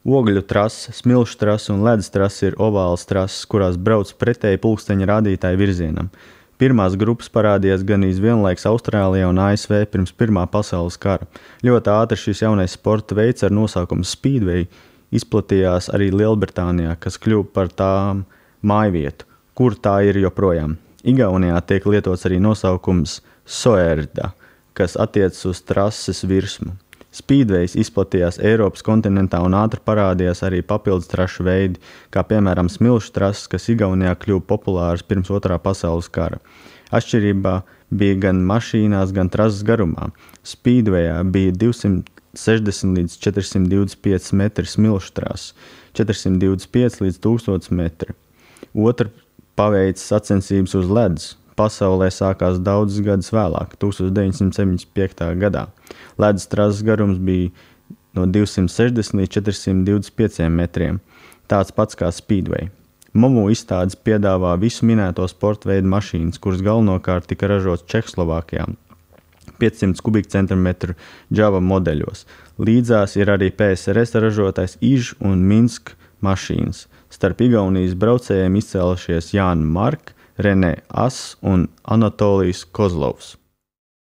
Ogļu trase, smilšu trase un ledus trase ir ovālas trases, kurās brauc pretēji pulksteņa rādītāju virzienam. Pirmās grupas parādījās ganīs vienlaiks Austrālijā un ASV pirms Pirmā pasaules kara. Ļoti ātri šis jaunais sporta veids ar nosaukumu Speedway izplatījās arī Lielbritānijā, kas kļuva par tām mājvietu, kur tā ir joprojām. Igaunijā tiek lietots arī nosaukums Soerda, kas attiecas uz trases virsmu. Speedways izplatījās Eiropas kontinentā un ātri parādījās arī papildus trašu veidi, kā piemēram smilšu trases, kas Igaunijā kļuva populāras pirms Otrā pasaules kara. Atšķirībā bija gan mašīnās, gan trases garumā. Speedwayā bija 260 līdz 425 metri smilšu trases, 425 līdz 1000 metri. Otra paveica sacensības uz ledus. Pasaulē sākās daudzus gadus vēlāk, 1975. gadā. Ledus trases garums bija no 260 līdz 425 metriem, tāds pats kā Speedway. Momu izstādes piedāvā visu minēto sporta veidu mašīnas, kuras galvenokārt tika ražotas Čehoslovākijā, 500 kubikcentimetru Java modeļos. Līdzās ir arī PSRS ražotais Iž un Minsk mašīnas. Starp Igaunijas braucējiem izcēlušies Jāna Mark, Renē As un Anatolijs Kozlovs.